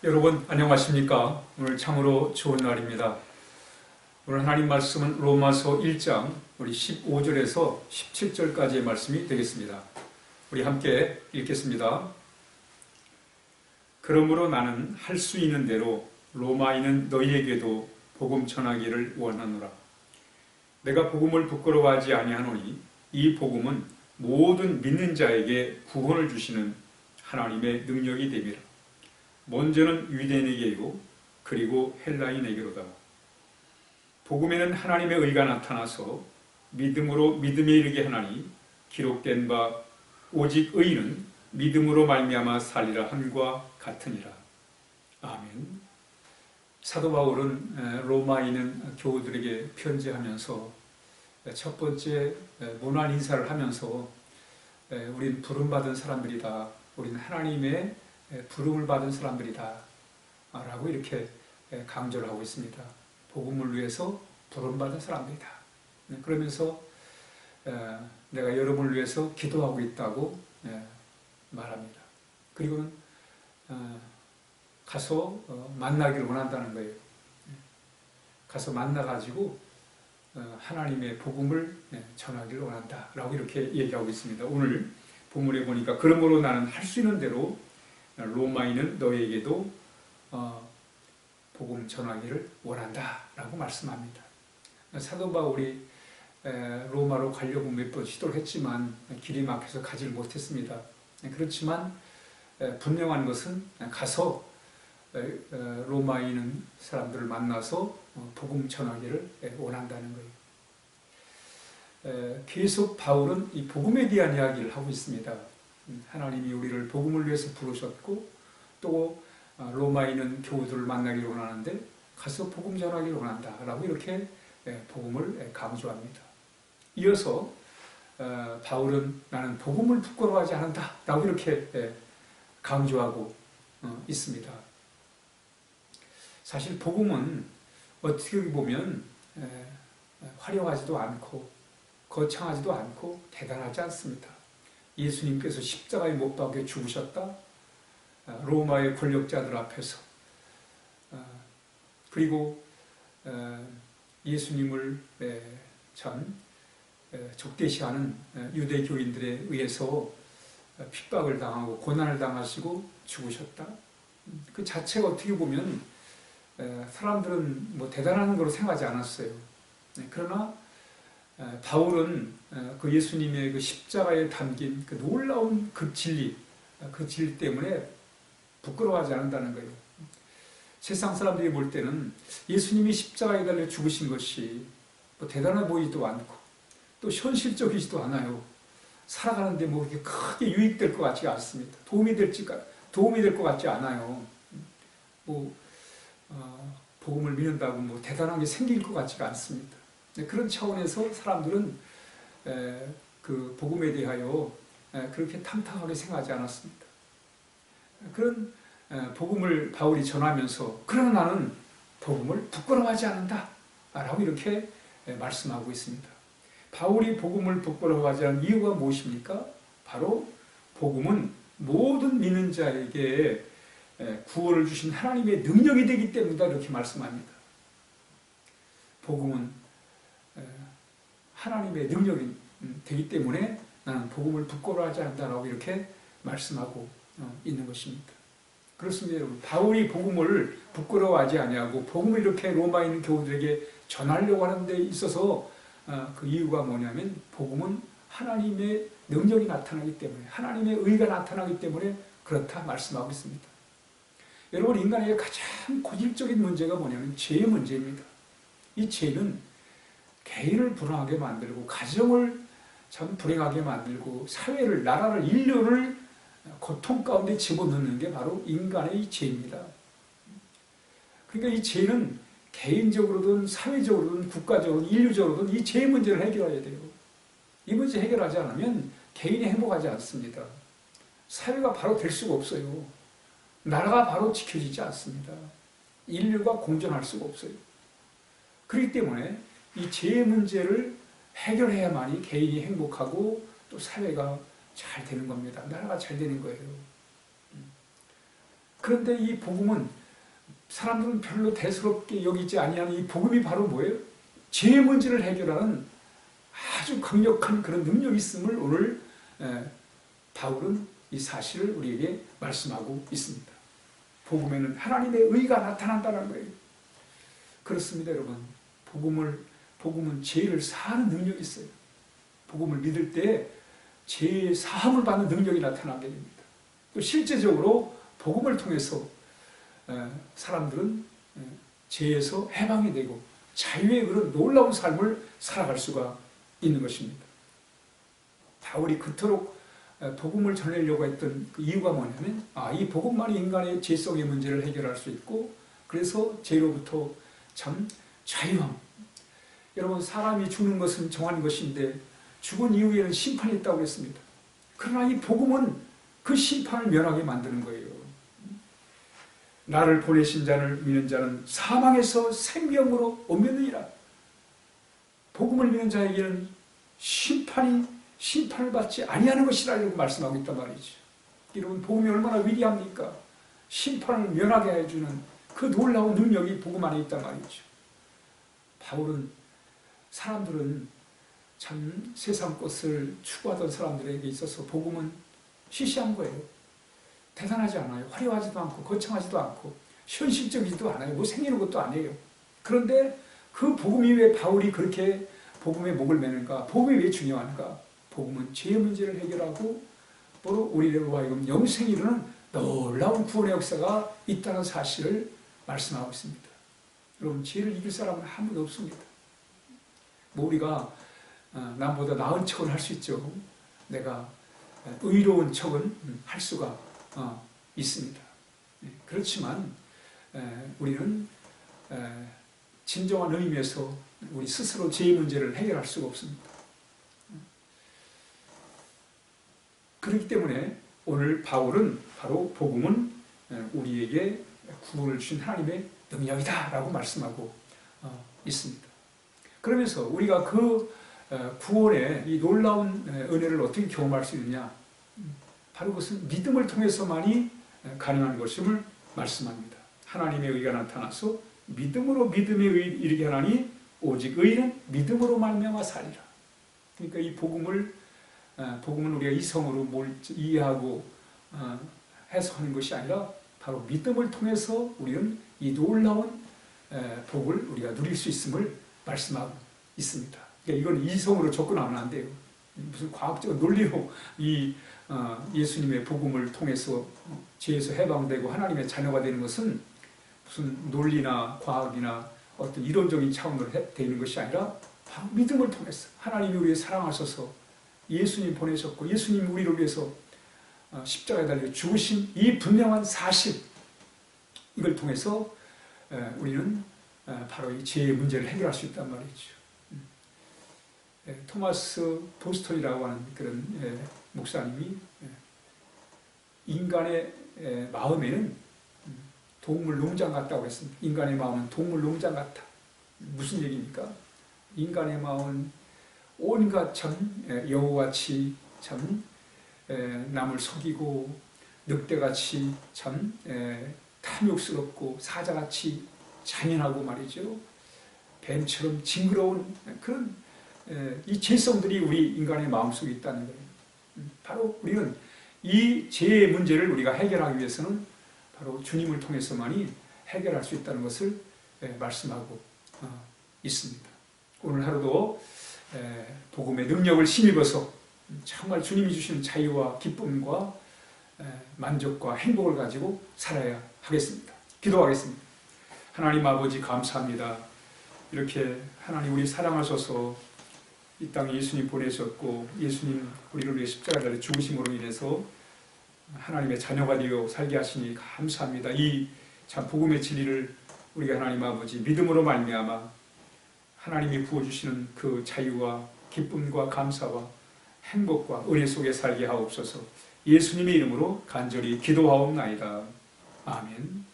여러분 안녕하십니까? 오늘 참으로 좋은 날입니다. 오늘 하나님 말씀은 로마서 1장 우리 15절에서 17절까지의 말씀이 되겠습니다. 우리 함께 읽겠습니다. 그러므로 나는 할 수 있는 대로 로마인은 너희에게도 복음 전하기를 원하노라. 내가 복음을 부끄러워하지 아니하노니 이 복음은 모든 믿는 자에게 구원을 주시는 하나님의 능력이 됨이라. 먼저는 유대인에게요 그리고 헬라인에게로다. 복음에는 하나님의 의가 나타나서 믿음으로 믿음에 이르게 하나니 기록된 바 오직 의인은 믿음으로 말미암아 살리라 함과 같으니라. 아멘. 사도 바울은 로마에 교우들에게 편지하면서 첫 번째 문안 인사를 하면서 우린 부름받은 사람들이다. 우리는 하나님의 부름을 받은 사람들이다 라고 이렇게 강조를 하고 있습니다. 복음을 위해서 부름받은 사람들이다. 그러면서 내가 여러분을 위해서 기도하고 있다고 말합니다. 그리고는 가서 만나기를 원한다는 거예요. 가서 만나가지고 하나님의 복음을 전하기를 원한다 라고 이렇게 얘기하고 있습니다. 오늘 본문에 보니까 그러므로 나는 할 수 있는 대로 로마인은 너희에게도 복음 전하기를 원한다 라고 말씀합니다. 사도 바울이 로마로 가려고 몇 번 시도를 했지만 길이 막혀서 가지를 못했습니다. 그렇지만 분명한 것은 가서 로마에 있는 사람들을 만나서 복음 전하기를 원한다는 거예요. 계속 바울은 이 복음에 대한 이야기를 하고 있습니다. 하나님이 우리를 복음을 위해서 부르셨고 또 로마에 있는 교우들을 만나기를 원하는데 가서 복음 전하기를 원한다 라고 이렇게 복음을 강조합니다. 이어서 바울은 나는 복음을 부끄러워하지 않는다 라고 이렇게 강조하고 있습니다. 사실 복음은 어떻게 보면 화려하지도 않고 거창하지도 않고 대단하지 않습니다. 예수님께서 십자가에 못 박혀 죽으셨다. 로마의 권력자들 앞에서 그리고 예수님을 참 적대시하는 유대교인들에 의해서 핍박을 당하고 고난을 당하시고 죽으셨다. 그 자체가 어떻게 보면 사람들은 뭐 대단한 거로 생각하지 않았어요. 그러나 바울은 그 예수님의 그 십자가에 담긴 그 놀라운 그 진리 때문에 부끄러워하지 않는다는 거예요. 세상 사람들이 볼 때는 예수님이 십자가에 달려 죽으신 것이 뭐 대단해 보이지도 않고 또 현실적이지도 않아요. 살아가는데 뭐 이렇게 크게 유익될 것 같지 않습니다. 도움이 될 것 같지 않아요. 뭐 복음을 믿는다고 뭐 대단한 게 생길 것 같지가 않습니다. 그런 차원에서 사람들은 그 복음에 대하여 그렇게 탐탁하게 생각하지 않았습니다. 그런 복음을 바울이 전하면서 그러나 나는 복음을 부끄러워하지 않는다 라고 이렇게 말씀하고 있습니다. 바울이 복음을 부끄러워하지 않는 이유가 무엇입니까? 바로 복음은 모든 믿는 자에게 구원을 주신 하나님의 능력이 되기 때문이다 이렇게 말씀합니다. 복음은 하나님의 능력이 되기 때문에 나는 복음을 부끄러워하지 않는다라고 이렇게 말씀하고 있는 것입니다. 그렇습니다, 여러분. 바울이 복음을 부끄러워하지 아니하고 복음을 이렇게 로마에 있는 교우들에게 전하려고 하는 데 있어서 그 이유가 뭐냐면 복음은 하나님의 능력이 나타나기 때문에 하나님의 의가 나타나기 때문에 그렇다 말씀하고 있습니다. 여러분, 인간에게 가장 고질적인 문제가 뭐냐면 죄의 문제입니다. 이 죄는 개인을 불행하게 만들고 가정을 참 불행하게 만들고 사회를, 나라를, 인류를 고통 가운데 집어넣는 게 바로 인간의 이 죄입니다. 그러니까 이 죄는 개인적으로든 사회적으로든 국가적으로든 인류적으로든 이 죄의 문제를 해결해야 돼요. 이 문제 해결하지 않으면 개인이 행복하지 않습니다. 사회가 바로 될 수가 없어요. 나라가 바로 지켜지지 않습니다. 인류가 공존할 수가 없어요. 그렇기 때문에 이 죄의 문제를 해결해야만이 개인이 행복하고 또 사회가 잘 되는 겁니다. 나라가 잘 되는 거예요. 그런데 이 복음은 사람들은 별로 대수롭게 여기지 아니하는 이 복음이 바로 뭐예요? 죄의 문제를 해결하는 아주 강력한 그런 능력이 있음을 오늘 바울은 이 사실을 우리에게 말씀하고 있습니다. 복음에는 하나님의 의가 나타난다는 거예요. 그렇습니다, 여러분. 복음은 죄를 사하는 능력이 있어요. 복음을 믿을 때 죄의 사함을 받는 능력이 나타나게 됩니다. 또 실제적으로 복음을 통해서 사람들은 죄에서 해방이 되고 자유의 그런 놀라운 삶을 살아갈 수가 있는 것입니다. 바울이 그토록 복음을 전하려고 했던 그 이유가 뭐냐면 이 복음만이 인간의 죄성의 문제를 해결할 수 있고 그래서 죄로부터 참 자유함. 여러분 사람이 죽는 것은 정한 것인데 죽은 이후에는 심판이 있다고 했습니다. 그러나 이 복음은 그 심판을 면하게 만드는 거예요. 나를 보내신 자를 믿는 자는 사망에서 생명으로 옮겼느니라. 복음을 믿는 자에게는 심판을 받지 아니하는 것이라고 말씀하고 있단 말이죠. 여러분 복음이 얼마나 위대합니까? 심판을 면하게 해주는 그 놀라운 능력이 복음 안에 있단 말이죠. 사람들은 참 세상 것을 추구하던 사람들에게 있어서 복음은 시시한 거예요. 대단하지 않아요. 화려하지도 않고 거창하지도 않고 현실적이지도 않아요. 뭐 생기는 것도 아니에요. 그런데 그 복음이 왜 바울이 그렇게 복음에 목을 매는가? 복음이 왜 중요한가? 복음은 죄의 문제를 해결하고 바로 우리로 하여금 영생에 이르는 놀라운 구원의 역사가 있다는 사실을 말씀하고 있습니다. 여러분 죄를 이길 사람은 아무도 없습니다. 뭐 우리가 남보다 나은 척은 할 수 있죠. 내가 의로운 척은 할 수가 있습니다. 그렇지만 우리는 진정한 의미에서 우리 스스로 죄의 문제를 해결할 수가 없습니다. 그렇기 때문에 오늘 바울은 바로 복음은 우리에게 구원을 주신 하나님의 능력이다 라고 말씀하고 있습니다. 그러면서 우리가 그 구원의 이 놀라운 은혜를 어떻게 경험할 수 있느냐? 바로 그것은 믿음을 통해서만이 가능한 것임을 말씀합니다. 하나님의 의가 나타나서 믿음으로 믿음에 이르게 하나니 오직 의는 믿음으로 말미암아 살리라. 그러니까 이 복음은 우리가 이성으로 이해하고 해석하는 것이 아니라 바로 믿음을 통해서 우리는 이 놀라운 복을 우리가 누릴 수 있음을 말씀하고 있습니다. 그러니까 이건 이성으로 접근하면 안 돼요. 무슨 과학적 논리로 이 예수님의 복음을 통해서 죄에서 해방되고 하나님의 자녀가 되는 것은 무슨 논리나 과학이나 어떤 이론적인 차원으로 되는 것이 아니라 바로 믿음을 통해서 하나님이 우리를 사랑하셔서 예수님 보내셨고 예수님이 우리를 위해서 십자가에 달려 죽으신 이 분명한 사실, 이걸 통해서 우리는 바로 이 죄의 문제를 해결할 수 있단 말이죠. 토마스 보스턴이라고 하는 그런 목사님이 인간의 마음에는 동물 농장 같다고 했습니다. 인간의 마음은 동물 농장 같다. 무슨 얘기입니까? 인간의 마음은 온갖 참 여우같이 참 남을 속이고 늑대같이 참 탐욕스럽고 사자같이 잔인하고 말이죠. 뱀처럼 징그러운 그런 이 죄성들이 우리 인간의 마음속에 있다는 거예요. 바로 우리는 이 죄의 문제를 우리가 해결하기 위해서는 바로 주님을 통해서만이 해결할 수 있다는 것을 말씀하고 있습니다. 오늘 하루도 복음의 능력을 힘입어서 정말 주님이 주시는 자유와 기쁨과 만족과 행복을 가지고 살아야 하겠습니다. 기도하겠습니다. 하나님 아버지 감사합니다. 이렇게 하나님 우리 사랑하셔서 이 땅에 예수님 보내셨고 예수님 우리를 위해 십자가에 달려 죽으심으로 인해서 하나님의 자녀가 되어 살게 하시니 감사합니다. 이 참 복음의 진리를 우리가 하나님 아버지 믿음으로 말미암아 하나님이 부어주시는 그 자유와 기쁨과 감사와 행복과 은혜 속에 살게 하옵소서. 예수님의 이름으로 간절히 기도하옵나이다. 아멘.